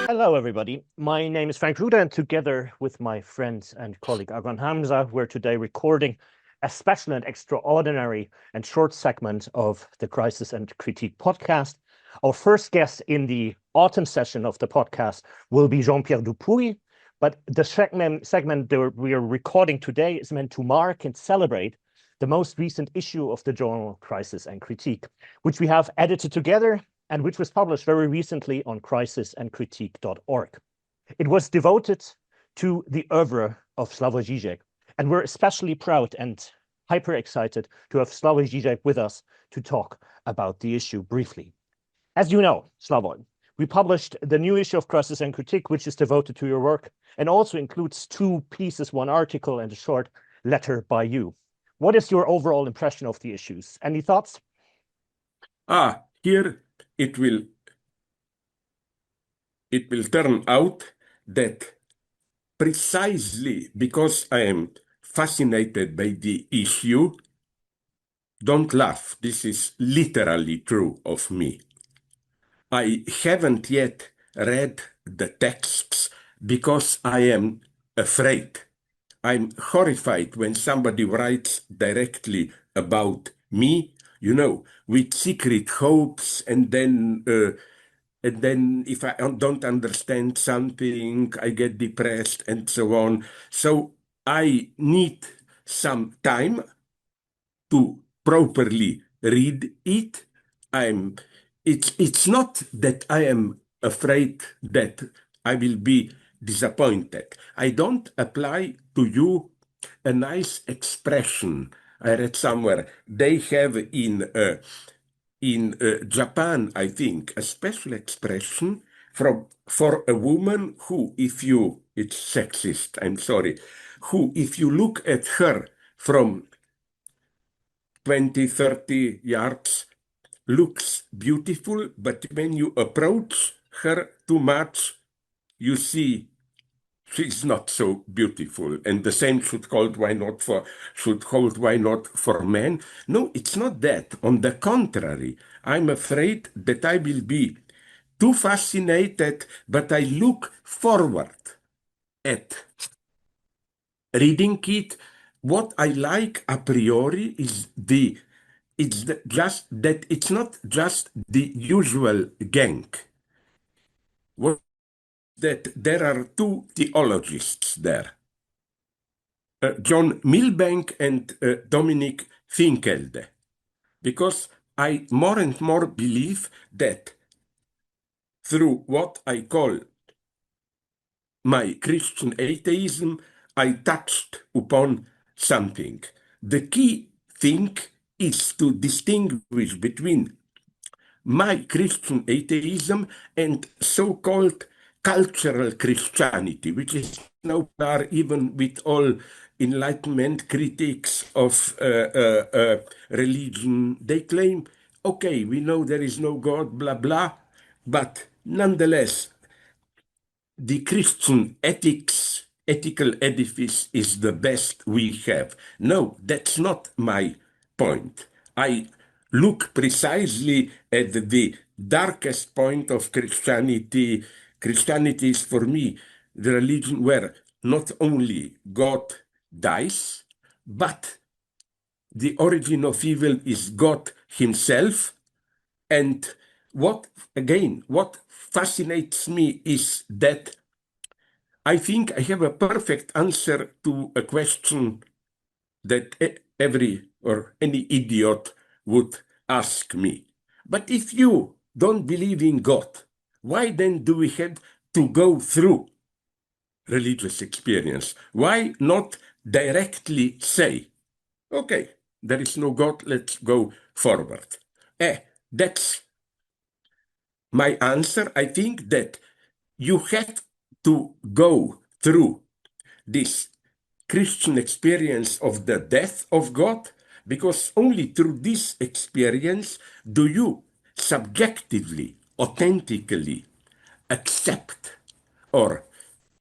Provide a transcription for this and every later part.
Hello, everybody. My name is Frank Ruda, and together with my friend and colleague Agran Hamza, we're today recording a special and extraordinary and short segment of the Crisis and Critique podcast. Our first guest in the autumn session of the podcast will be Jean-Pierre Dupuy, but the segment that we are recording today is meant to mark and celebrate the most recent issue of the journal Crisis and Critique, which we have edited together and which was published very recently on crisisandcritique.org. It was devoted to the oeuvre of Slavoj Žižek, and we're especially proud and hyper excited to have Slavoj Žižek with us to talk about the issue briefly. As you know, Slavoj, we published the new issue of Crisis and Critique, which is devoted to your work and also includes two pieces, one article and a short letter by you. What is your overall impression of the issues? Any thoughts? Here it will turn out that precisely because I am fascinated by the issue, don't laugh, this is literally true of me. I haven't yet read the texts because I am afraid. I'm horrified when somebody writes directly about me, you know, with secret hopes, and then if I don't understand something, I get depressed and so on. So I need some time to properly read it. It's not that I am afraid that I will be disappointed. I don't apply to you a nice expression I read somewhere. They have in Japan, I think, a special expression for a woman who, it's sexist, I'm sorry, who, if you look at her from 20, 30 yards, looks beautiful, but when you approach her too much, you see she's not so beautiful. And the same should hold why not for men. No, it's not that. On the contrary, I'm afraid that I will be too fascinated, but I look forward at reading it. What I like a priori is just that it's not just the usual gang. That there are two theologists there, John Milbank and Dominic Finkelde, because I more and more believe that through what I call my Christian atheism, I touched upon something. The key thing is to distinguish between my Christian atheism and so-called cultural Christianity, which is now there even with all Enlightenment critics of religion. They claim, okay, we know there is no God, blah, blah, but nonetheless, the Christian ethical edifice is the best we have. No, that's not my point. I look precisely at the darkest point of Christianity. Christianity is for me the religion where not only God dies, but the origin of evil is God himself. And what fascinates me is that I think I have a perfect answer to a question that every or any idiot would ask me. But if you don't believe in God, why then do we have to go through religious experience? Why not directly say, okay, there is no God, let's go forward? That's my answer. I think that you have to go through this Christian experience of the death of God, because only through this experience do you subjectively, authentically accept or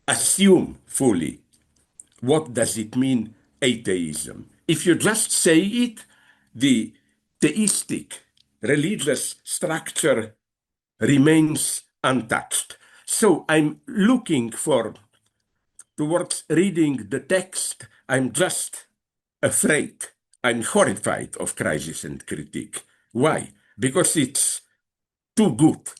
assume fully what does it mean atheism. If you just say it, the theistic religious structure remains untouched. So I'm looking towards reading the text. I'm just afraid. I'm horrified of crisis and critique. Why? Because it's too good,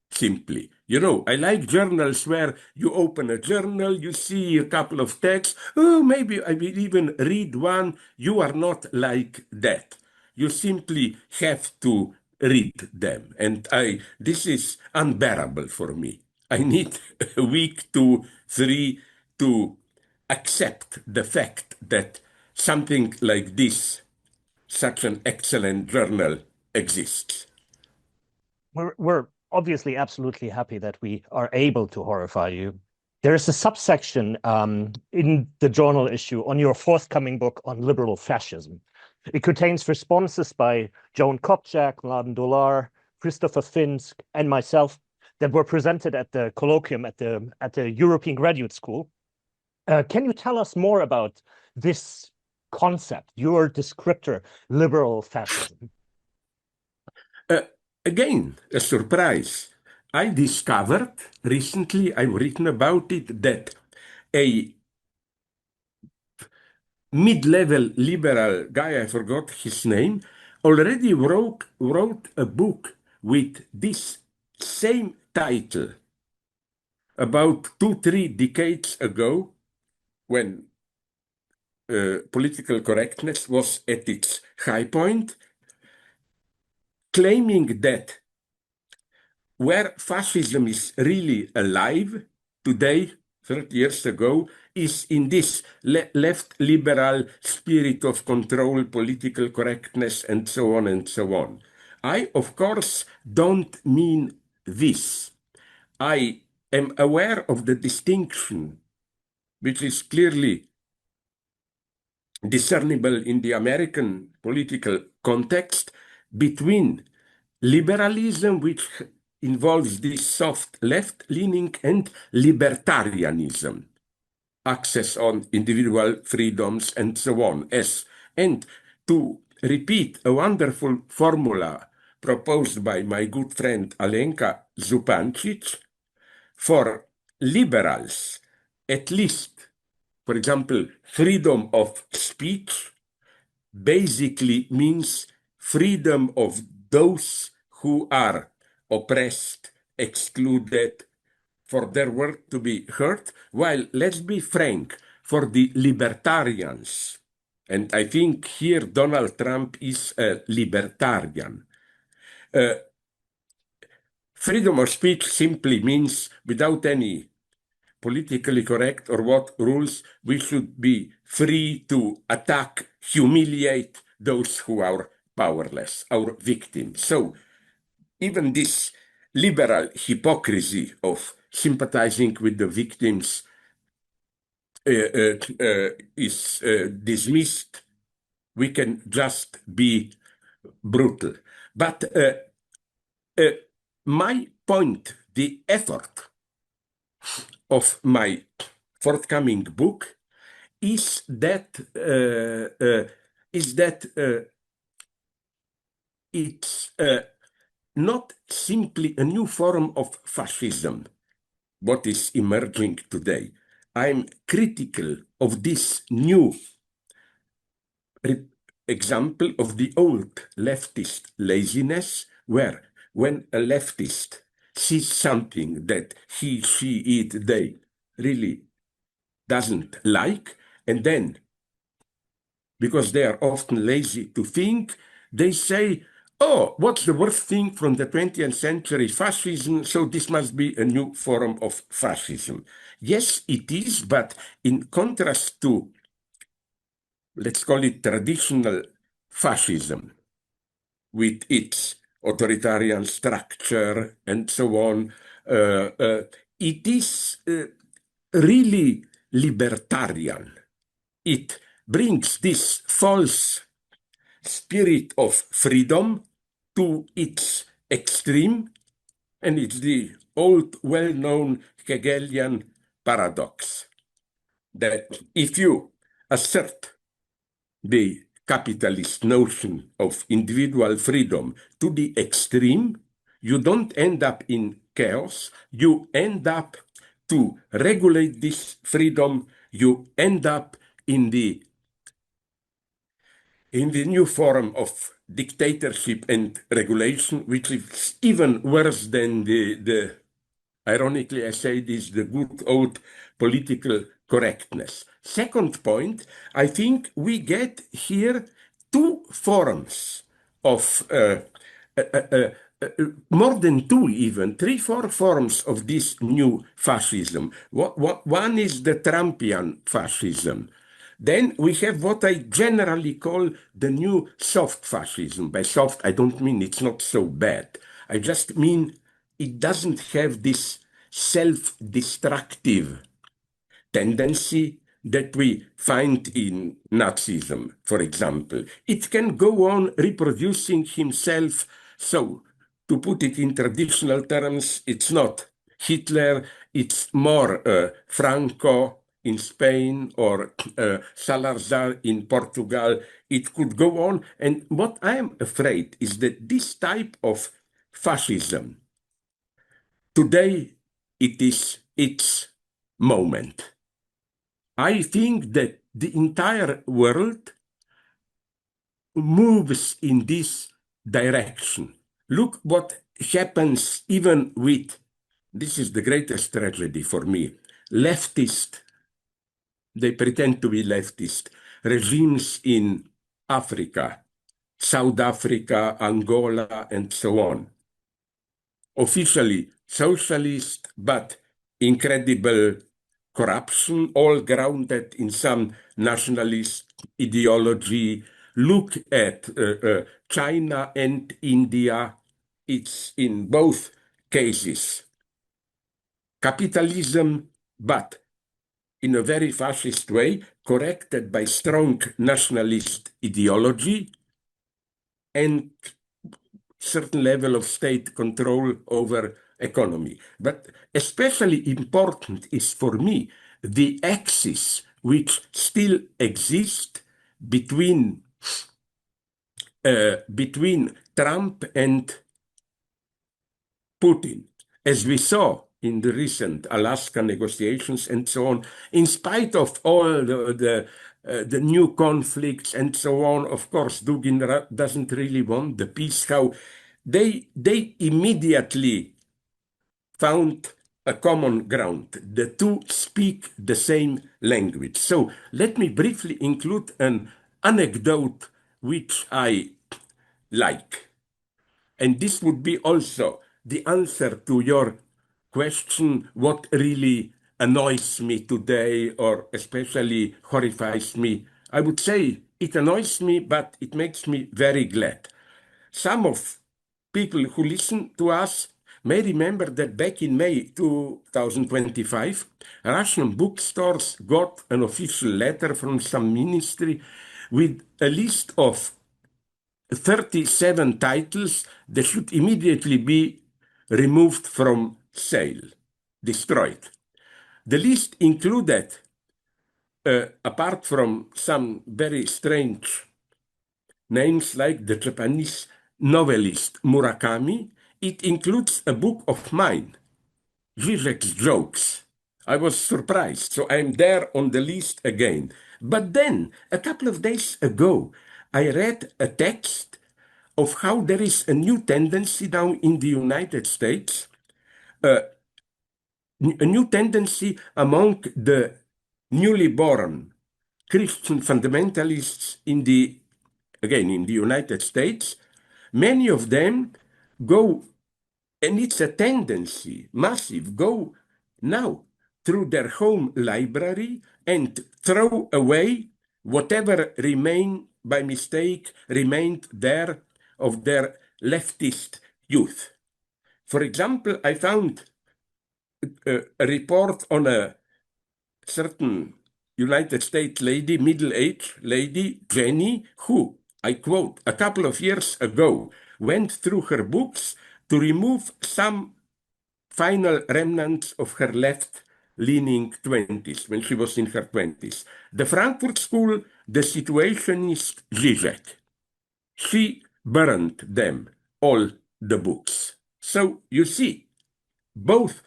simply. You know, I like journals where you open a journal, you see a couple of texts. Oh, maybe I will even read one. You are not like that. You simply have to read them. And this is unbearable for me. I need a week, 2, 3 to accept the fact that something like this, such an excellent journal, exists. We're obviously absolutely happy that we are able to horrify you. There is a subsection in the journal issue on your forthcoming book on liberal fascism. It contains responses by Joan Kopczak, Mladen Dolar, Christopher Finsk, and myself that were presented at the colloquium at the European Graduate School. Can you tell us more about this concept, your descriptor, liberal fascism? Again, a surprise. I discovered recently, I've written about it, that a mid-level liberal guy, I forgot his name, already wrote a book with this same title about 2, 3 decades ago, when political correctness was at its high point, claiming that where fascism is really alive today, 30 years ago, is in this left liberal spirit of control, political correctness, and so on and so on. I, of course, don't mean this. I am aware of the distinction, which is clearly discernible in the American political context, between liberalism, which involves this soft left leaning, and libertarianism, access on individual freedoms, and so on. And to repeat a wonderful formula proposed by my good friend Alenka Zupancic, for liberals, at least, for example, freedom of speech basically means freedom of those who are oppressed, excluded, for their word to be heard. While, let's be frank, for the libertarians, and I think here Donald Trump is a libertarian, freedom of speech simply means, without any politically correct or what rules, we should be free to attack, humiliate those who are powerless, our victims. So even this liberal hypocrisy of sympathizing with the victims is dismissed. We can just be brutal. But my point, the effort of my forthcoming book is that it's not simply a new form of fascism, what is emerging today. I'm critical of this new example of the old leftist laziness, where when a leftist sees something that he, she, it, they really doesn't like, and then, because they are often lazy to think, they say, oh, what's the worst thing from the 20th century? Fascism, so this must be a new form of fascism. Yes, it is, but in contrast to, let's call it traditional fascism, with its authoritarian structure and so on, it is really libertarian. It brings this false spirit of freedom to its extreme, and it's the old, well-known Hegelian paradox that if you assert the capitalist notion of individual freedom to the extreme, you don't end up in chaos, you end up to regulate this freedom, you end up in the new form of dictatorship and regulation, which is even worse than the ironically, I say this, the good old political correctness. Second point, I think we get here two forms of, more than two even, three, four forms of this new fascism. One is the Trumpian fascism. Then we have what I generally call the new soft fascism. By soft, I don't mean it's not so bad. I just mean it doesn't have this self-destructive tendency that we find in Nazism, for example. It can go on reproducing himself. So, to put it in traditional terms, it's not Hitler, it's more Franco in Spain or Salazar in Portugal. It could go on. And what I am afraid is that this type of fascism, today, it is its moment. I think that the entire world moves in this direction. Look what happens even with, this is the greatest tragedy for me, leftist, they pretend to be leftist, regimes in Africa, South Africa, Angola, and so on. Officially socialist, but incredible corruption, all grounded in some nationalist ideology. Look at China and India. It's in both cases capitalism, but in a very fascist way, corrected by strong nationalist ideology and certain level of state control over economy. But especially important is for me the axis which still exists between Trump and Putin, as we saw in the recent Alaska negotiations and so on. In spite of all the new conflicts and so on, of course, Dugin doesn't really want the peace. How they immediately found a common ground. The two speak the same language. So let me briefly include an anecdote which I like. And this would be also the answer to your question, what really annoys me today or especially horrifies me. I would say it annoys me, but it makes me very glad. Some of people who listen to us may remember that back in May 2025, Russian bookstores got an official letter from some ministry with a list of 37 titles that should immediately be removed from sale, destroyed. The list included, apart from some very strange names like the Japanese novelist Murakami, it includes a book of mine, Žižek's jokes. I was surprised, so I'm there on the list again. But then, a couple of days ago, I read a text of how there is a new tendency now in the United States, a new tendency among the newly born Christian fundamentalists in the United States. Many of them go, and it's a tendency, massive, go now through their home library and throw away whatever by mistake remained there of their leftist youth. For example, I found a report on a certain United States lady, middle-aged lady, Jenny, who, I quote, a couple of years ago went through her books to remove some final remnants of her left-leaning 20s, when she was in her 20s. The Frankfurt School, the situationist Žižek. She burned them, all the books. So you see, both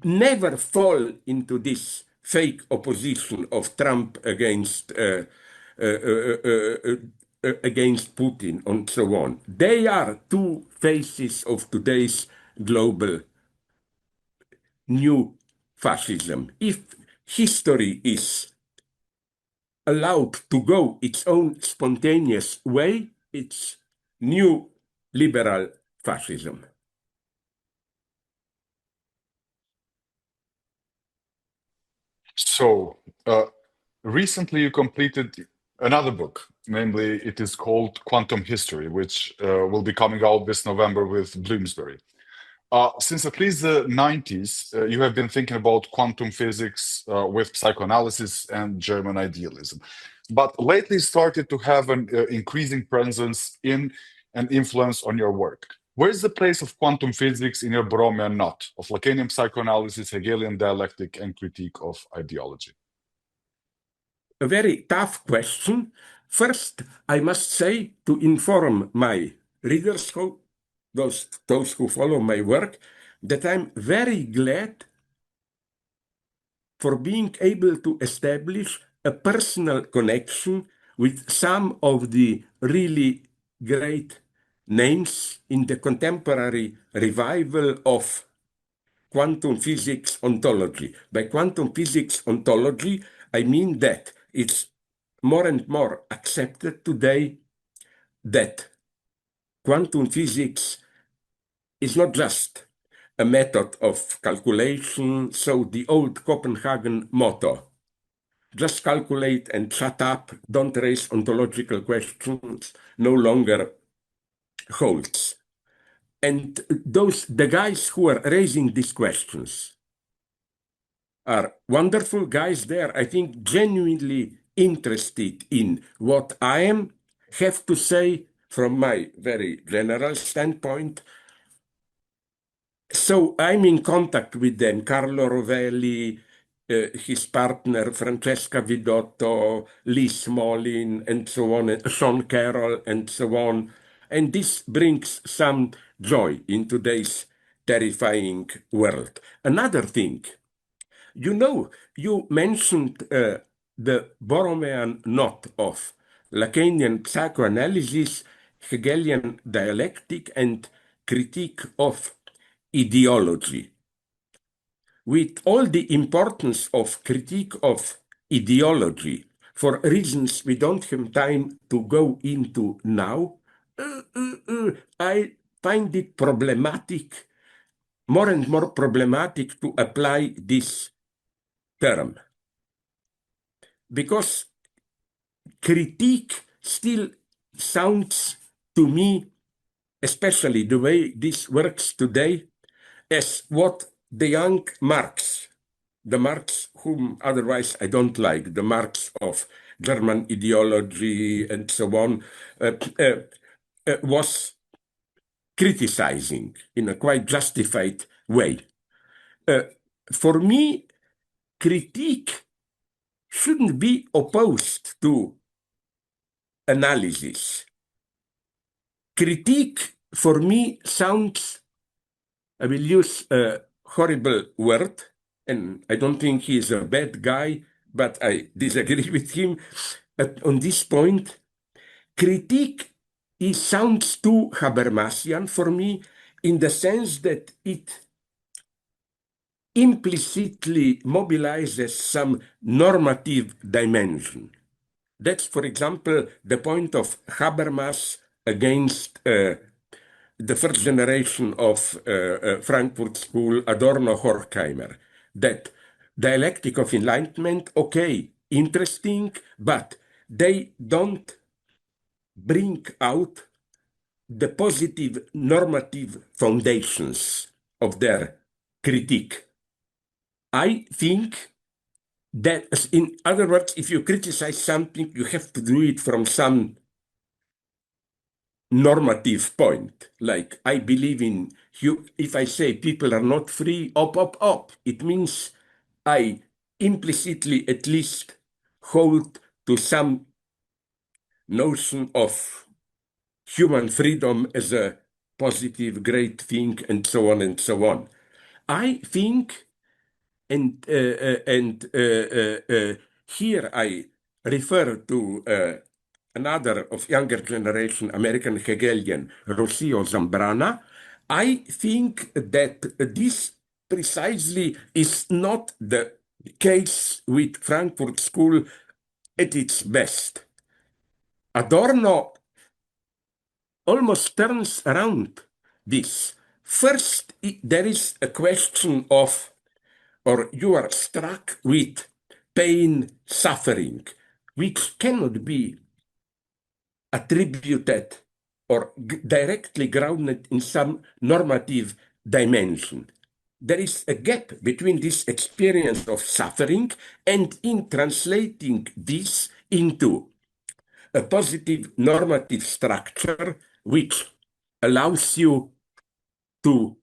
never fall into this fake opposition of Trump against Putin and so on. They are two faces of today's global new fascism. If history is allowed to go its own spontaneous way, it's new liberal fascism. So, recently you completed another book, namely, it is called Quantum History, which will be coming out this November with Bloomsbury. Since at least the 90s, you have been thinking about quantum physics with psychoanalysis and German idealism. But lately started to have an increasing presence in and influence on your work. Where is the place of quantum physics in your Borromean knot of Lacanian psychoanalysis, Hegelian dialectic, and critique of ideology? A very tough question. First, I must say, to inform my readers, those who follow my work, that I'm very glad for being able to establish a personal connection with some of the really great names in the contemporary revival of quantum physics ontology. By quantum physics ontology, I mean that it's more and more accepted today that quantum physics is not just a method of calculation, so the old Copenhagen motto, just calculate and shut up, don't raise ontological questions, no longer holds. And the guys who are raising these questions are wonderful guys there, I think genuinely interested in what I have to say from my very general standpoint. So I'm in contact with them, Carlo Rovelli, his partner Francesca Vidotto, Lee Smolin, and so on, and Sean Carroll, and so on. And this brings some joy in today's terrifying world. Another thing, you mentioned the Borromean knot of Lacanian psychoanalysis, Hegelian dialectic, and critique of ideology. With all the importance of critique of ideology, for reasons we don't have time to go into now, I find it problematic, more and more problematic to apply this term. Because critique still sounds to me, especially the way this works today, as what the young Marx, the Marx whom otherwise I don't like, the Marx of German ideology and so on, was criticizing in a quite justified way. For me, critique shouldn't be opposed to analysis. Critique, for me, sounds, I will use a horrible word, and I don't think he is a bad guy, but I disagree with him on this point. Critique sounds too Habermasian for me in the sense that it implicitly mobilizes some normative dimension. That's, for example, the point of Habermas against the first generation of Frankfurt School, Adorno, Horkheimer, that dialectic of enlightenment, okay, interesting, but they don't bring out the positive normative foundations of their critique. I think that, in other words, if you criticize something, you have to do it from some normative point. Like, I believe in you. If I say people are not free, up, it means I implicitly at least hold to some notion of human freedom as a positive, great thing, and so on and so on. I think, and here I refer to another of younger generation American Hegelian, Rocio Zambrana. I think that this precisely is not the case with Frankfurt School at its best. Adorno almost turns around this. First, there is a question of, or you are struck with pain, suffering, which cannot be attributed or directly grounded in some normative dimension. There is a gap between this experience of suffering and in translating this into a positive normative structure which allows you to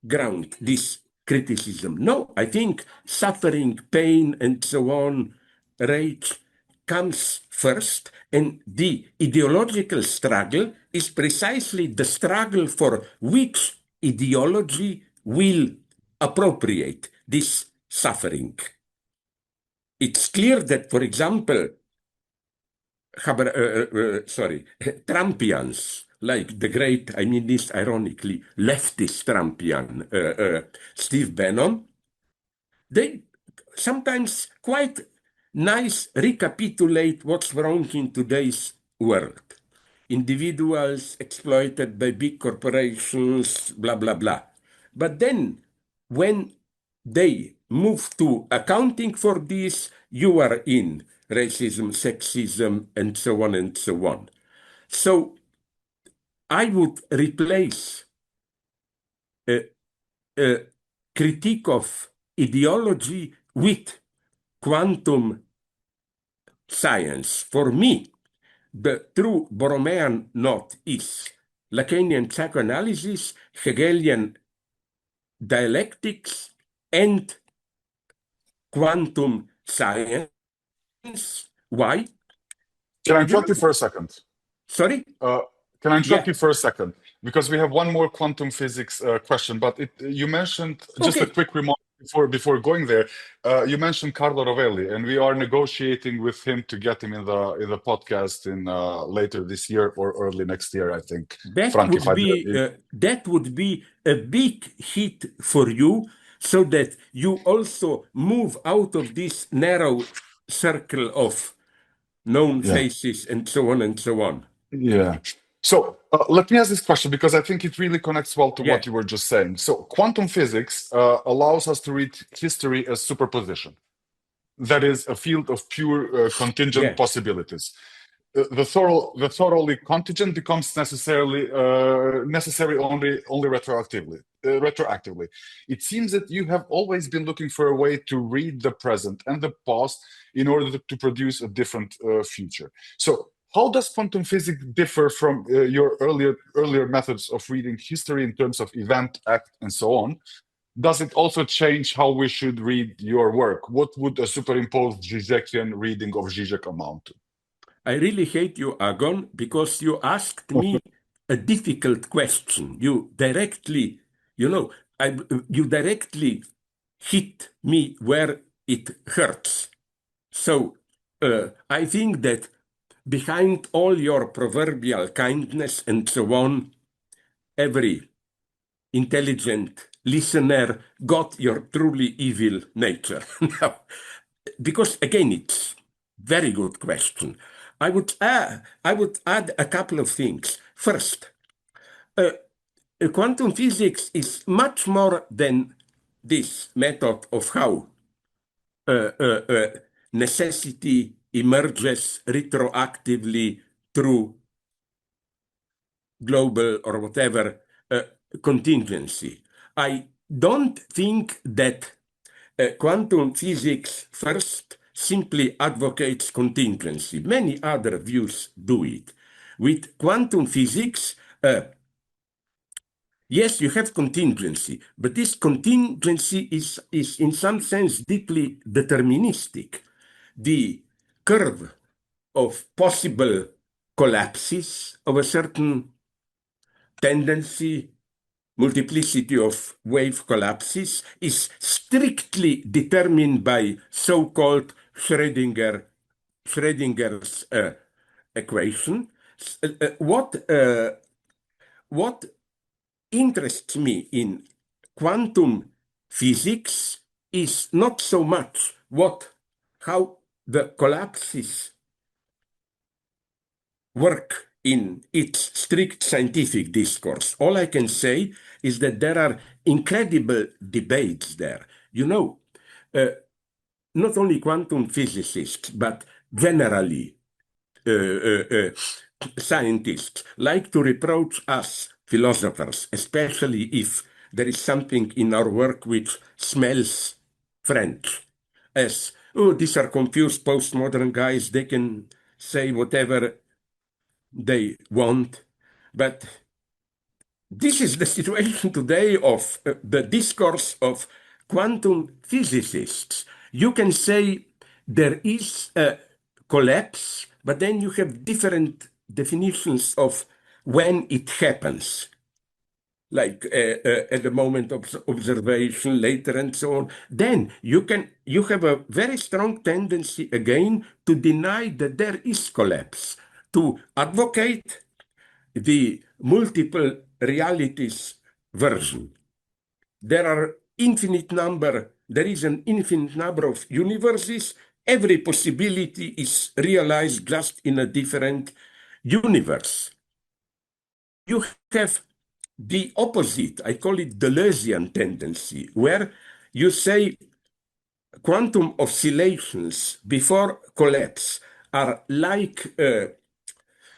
ground this criticism. No, I think suffering, pain, and so on, rage comes first, and the ideological struggle is precisely the struggle for which ideology will appropriate this suffering. It's clear that, for example, Trumpians, like the great, I mean this ironically, leftist Trumpian, Steve Bannon, they sometimes quite nice recapitulate what's wrong in today's world. Individuals exploited by big corporations, blah, blah, blah. But then when they move to accounting for this, you are in racism, sexism, and so on and so on. So I would replace a critique of ideology with quantum science. For me, the true Borromean knot is Lacanian psychoanalysis, Hegelian dialectics, and quantum science. Why? Can I interrupt you for a second? Sorry? Can I interrupt you for a second? Because we have one more quantum physics question, but you mentioned, just a quick remark before going there, you mentioned Carlo Rovelli, and we are negotiating with him to get him in the podcast in later this year or early next year, I think. That would be a big hit for you, so that you also move out of this narrow circle of known faces and so on and so on. Yeah. So let me ask this question, because I think it really connects well to what you were just saying. So quantum physics allows us to read history as superposition. That is a field of pure contingent possibilities. The thoroughly contingent becomes necessary only retroactively. It seems that you have always been looking for a way to read the present and the past in order to produce a different future. So how does quantum physics differ from your earlier methods of reading history in terms of event, act, and so on? Does it also change how we should read your work? What would a superimposed Žižekian reading of Žižek amount to? I really hate you, Agon, because you asked me a difficult question. You directly, you directly hit me where it hurts. So I think that behind all your proverbial kindness and so on, every intelligent listener got your truly evil nature. Now, because again, it's very good question. I would add a couple of things. First, quantum physics is much more than this method of how necessity emerges retroactively through global or whatever contingency. I don't think that quantum physics first simply advocates contingency. Many other views do it. With quantum physics, yes, you have contingency, but this contingency is in some sense deeply deterministic. The curve of possible collapses of a certain tendency multiplicity of wave collapses is strictly determined by so-called Schrödinger's equation. What interests me in quantum physics is not so much how the collapses work in its strict scientific discourse. All I can say is that there are incredible debates there. You know, not only quantum physicists, but generally scientists like to reproach us philosophers, especially if there is something in our work which smells French, as, oh, these are confused postmodern guys, they can say whatever they want. But this is the situation today of the discourse of quantum physicists. You can say there is a collapse, but then you have different definitions of when it happens, like at the moment of observation, later, and so on. Then you have a very strong tendency again to deny that there is collapse, to advocate the multiple realities version. There is an infinite number of universes. Every possibility is realized just in a different universe. You have the opposite, I call it Deleuzian tendency, where you say quantum oscillations before collapse are like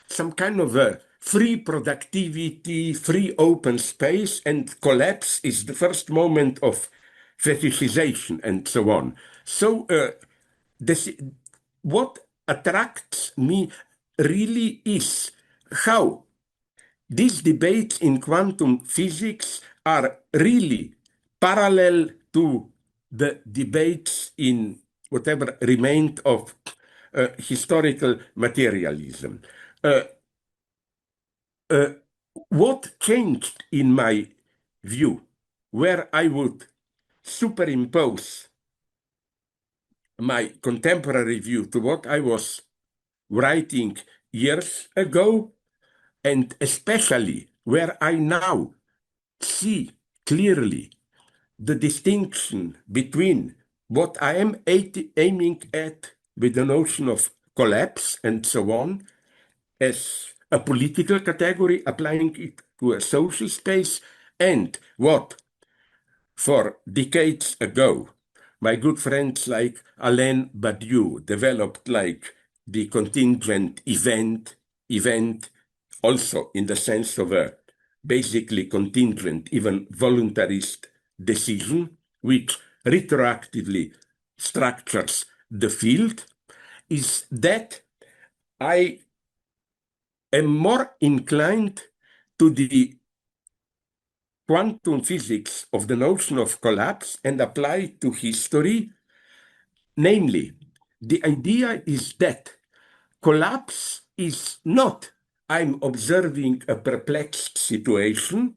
some kind of a free productivity, free open space, and collapse is the first moment of fetishization and so on. So what attracts me really is how these debates in quantum physics are really parallel to the debates in whatever remained of historical materialism. What changed in my view, where I would superimpose my contemporary view to what I was writing years ago, and especially where I now see clearly the distinction between what I am aiming at with the notion of collapse and so on, as a political category, applying it to a social space, and what, for decades ago, my good friends like Alain Badiou developed like the contingent event, also in the sense of a basically contingent, even voluntarist decision, which retroactively structures the field, is that I am more inclined to the quantum physics of the notion of collapse and apply it to history. Namely, the idea is that collapse is not I'm observing a perplexed situation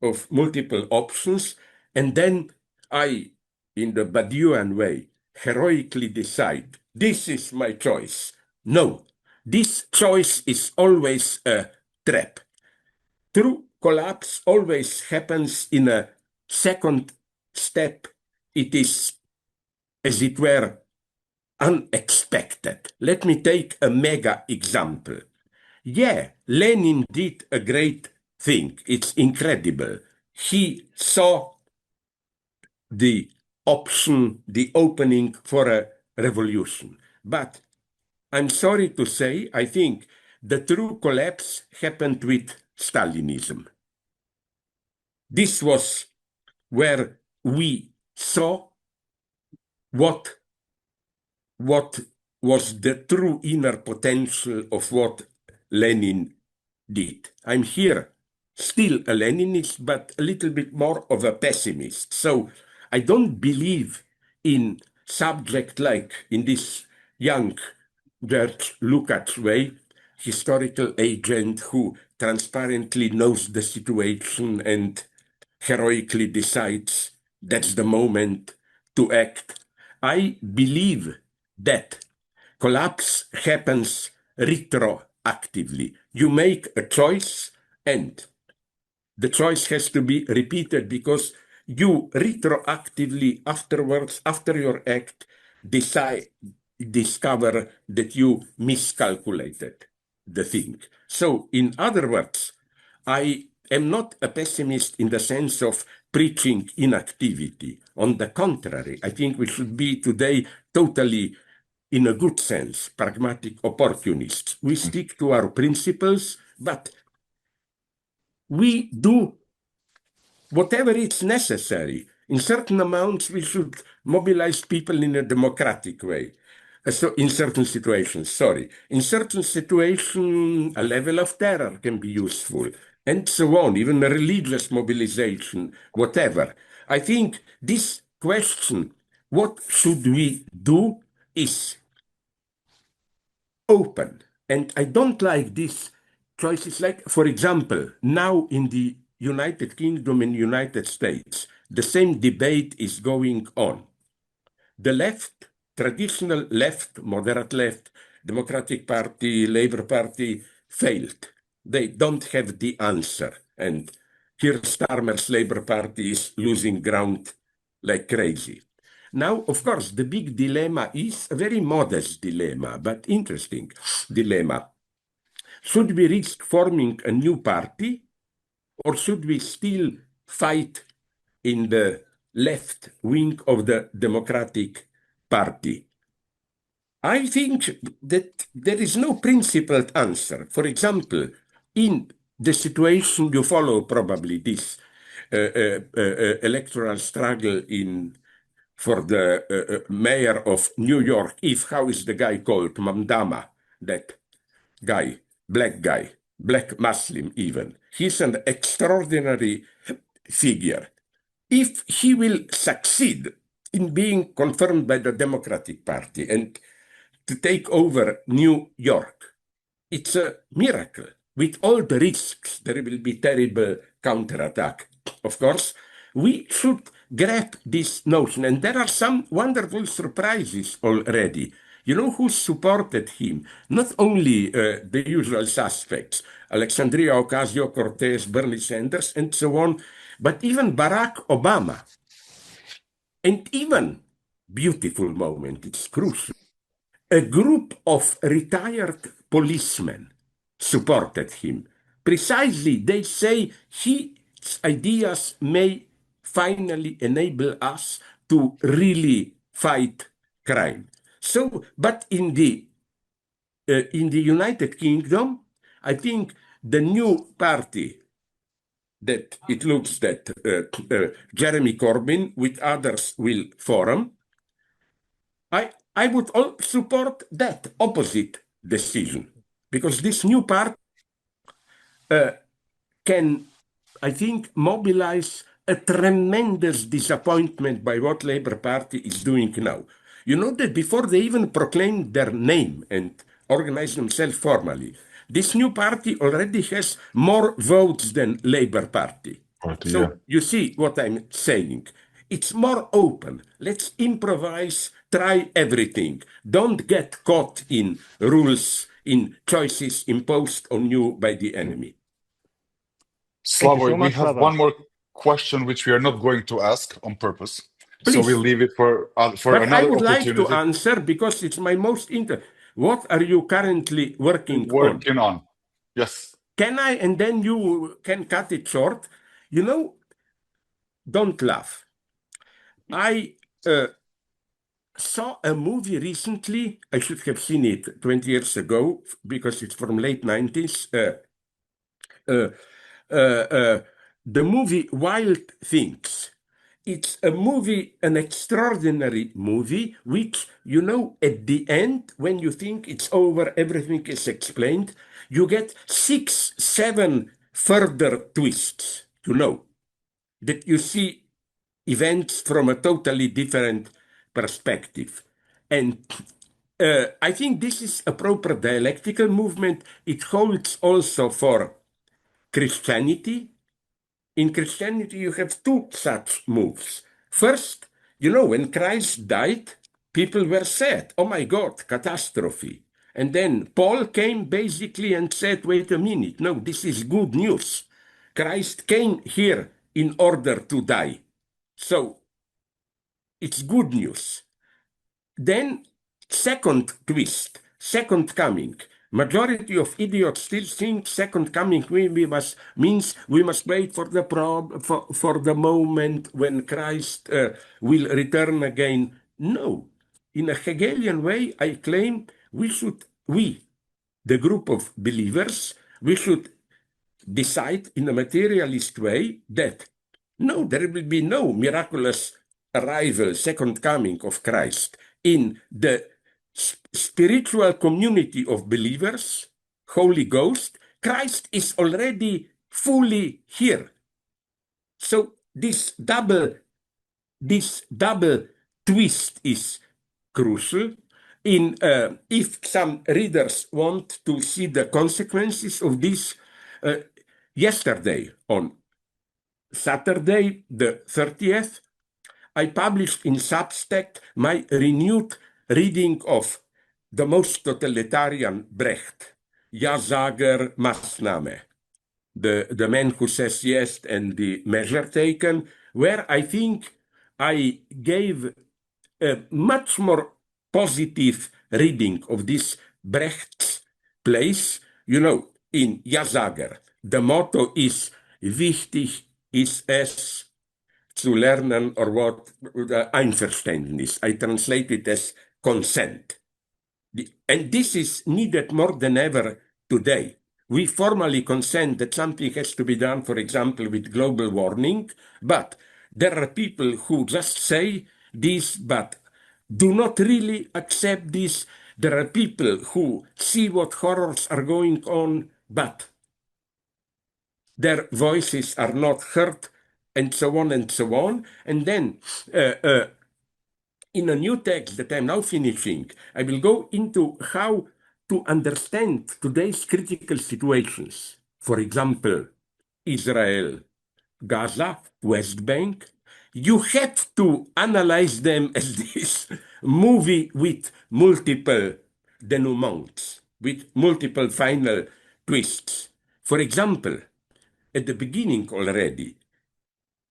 of multiple options, and then I, in the Badiouan way, heroically decide, this is my choice. No, this choice is always a trap. True collapse always happens in a second step. It is, as it were, unexpected. Let me take a mega example. Yeah, Lenin did a great thing. It's incredible. He saw the option, the opening for a revolution. But I'm sorry to say, I think the true collapse happened with Stalinism. This was where we saw what was the true inner potential of what Lenin did. I'm here, still a Leninist, but a little bit more of a pessimist. So I don't believe in subject like in this young George Lukács way, historical agent who transparently knows the situation and heroically decides that's the moment to act. I believe that collapse happens retroactively. You make a choice and the choice has to be repeated because you retroactively afterwards, after your act, discover that you miscalculated the thing. So, in other words, I am not a pessimist in the sense of preaching inactivity. On the contrary, I think we should be today totally, in a good sense, pragmatic opportunists. We stick to our principles, but we do whatever is necessary. In certain amounts, we should mobilize people in a democratic way. So in certain situations, sorry. In certain situations, a level of terror can be useful, and so on, even a religious mobilization, whatever. I think this question, what should we do, is open. And I don't like these choices. Like, for example, now in the United Kingdom and United States, the same debate is going on. The left, traditional left, moderate left, Democratic Party, Labour Party, failed. They don't have the answer. And Keir Starmer's Labour Party is losing ground like crazy. Now, of course, the big dilemma is a very modest dilemma, but interesting dilemma. Should we risk forming a new party, or should we still fight in the left wing of the Democratic Party? I think that there is no principled answer. For example, in the situation you follow, probably this electoral struggle for the mayor of New York. How is the guy called? Mamdama, that guy, black Muslim even. He's an extraordinary figure. If he will succeed in being confirmed by the Democratic Party and to take over New York, it's a miracle. With all the risks, there will be terrible counterattack. Of course, we should grab this notion, and there are some wonderful surprises already. You know who supported him? Not only the usual suspects, Alexandria Ocasio-Cortez, Bernie Sanders, and so on, but even Barack Obama. And even, beautiful moment, it's crucial, a group of retired policemen supported him. Precisely, they say his ideas may finally enable us to really fight crime. So, but in the United Kingdom, I think the new party that it looks that Jeremy Corbyn with others will form, I would support that opposite decision, because this new party can, I think, mobilize a tremendous disappointment by what Labour Party is doing now. You know that before they even proclaimed their name and organized themselves formally, this new party already has more votes than Labour Party. So you see what I'm saying. It's more open. Let's improvise, try everything. Don't get caught in rules, in choices imposed on you by the enemy. Slavoj, so we much, have Slavoj. one more question which we are not going to ask on purpose. Please. So we'll leave it for But another I would opportunity. like to answer because it's my most interesting. What are you currently working on? Yes. Can I, and then you can cut it short? You know, don't laugh. I saw a movie recently. I should have seen it 20 years ago because it's from late 90s. The movie Wild Things. It's a movie, an extraordinary movie, which, you know, at the end, when you think it's over, everything is explained, you get 6, 7 further twists, you know, that you see events from a totally different perspective. And I think this is a proper dialectical movement. It holds also for Christianity in Christianity, you have two such moves. First, when Christ died, people were sad. Oh my God, catastrophe. And then Paul came basically and said, wait a minute, no, this is good news. Christ came here in order to die. So it's good news. Then, second twist, second coming. Majority of idiots still think second coming means we must wait for the moment when Christ will return again. No. In a Hegelian way, I claim we, the group of believers, we should decide in a materialist way that no, there will be no miraculous arrival, second coming of Christ. In the spiritual community of believers, Holy Ghost, Christ is already fully here. So this double twist is crucial. If some readers want to see the consequences of this, yesterday on Saturday, the 30th, I published in Substack my renewed reading of the most totalitarian Brecht, Ja Sager Maßnahme, the man who says yes and the measure taken, where I think I gave a much more positive reading of this Brecht's place. In Ja Sager, the motto is wichtig ist es zu lernen, or what, Einverständnis. I translate it as consent. And this is needed more than ever today. We formally consent that something has to be done, for example, with global warming, but there are people who just say this, but do not really accept this. There are people who see what horrors are going on, but their voices are not heard, and so on and so on. And then in a new text that I'm now finishing, I will go into how to understand today's critical situations. For example, Israel, Gaza, West Bank. You have to analyze them as this movie with multiple denouements, with multiple final twists. For example, at the beginning already,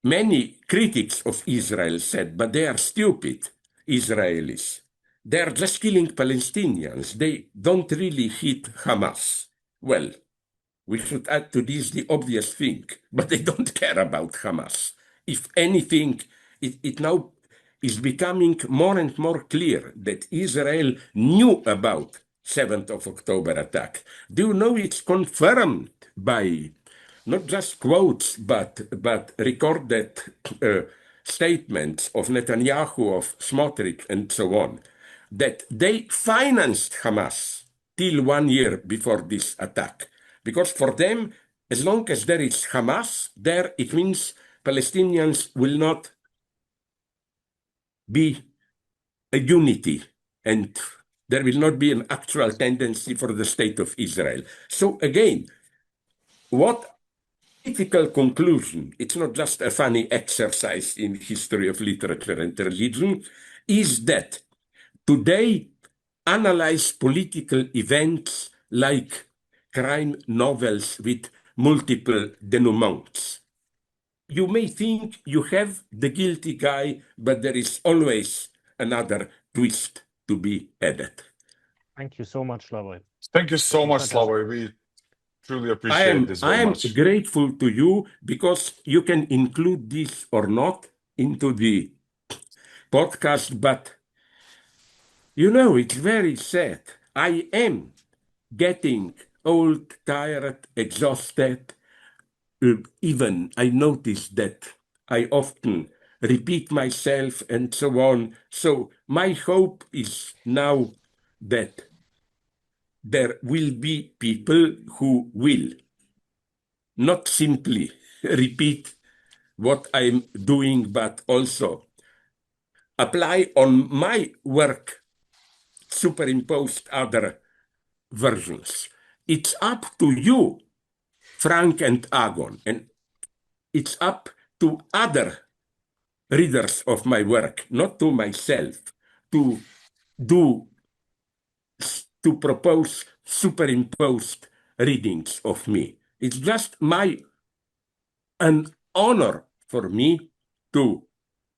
many critics of Israel said, but they are stupid, Israelis. They are just killing Palestinians. They don't really hit Hamas. Well, we should add to this the obvious thing, but they don't care about Hamas. If anything, it now is becoming more and more clear that Israel knew about 7th of October attack. Do you know it's confirmed by not just quotes, but recorded statements of Netanyahu, of Smotrich, and so on, that they financed Hamas till 1 year before this attack. Because for them, as long as there is Hamas there, it means Palestinians will not be a unity, and there will not be an actual tendency for the state of Israel. So again, what critical conclusion, it's not just a funny exercise in history of literature and religion, is that today analyze political events like crime novels with multiple denouements. You may think you have the guilty guy, but there is always another twist to be added. Thank you so much, Slavoj. Thank you so much, Fantastic. Slavoj. We truly appreciate this very much. I am grateful to you because you can include this or not into the podcast, but it's very sad. I am getting old, tired, exhausted. Even I notice that I often repeat myself and so on. So my hope is now that there will be people who will not simply repeat what I'm doing, but also apply on my work, superimposed other versions. It's up to you, Frank and Agon. And it's up to other readers of my work, not to myself, to do, to propose superimposed readings of me. It's just an honor for me to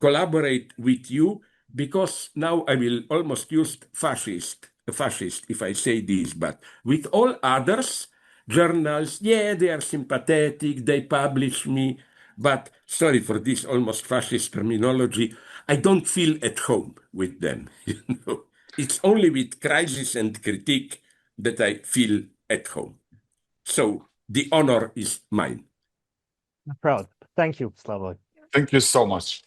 collaborate with you, because now I will almost use fascist if I say this, but with all others, journals, yeah, they are sympathetic, they publish me, but sorry for this almost fascist terminology, I don't feel at home with them. You know? It's only with crisis and critique that I feel at home. So the honor is mine. I'm proud. Thank you, Slavoj. Thank you so much.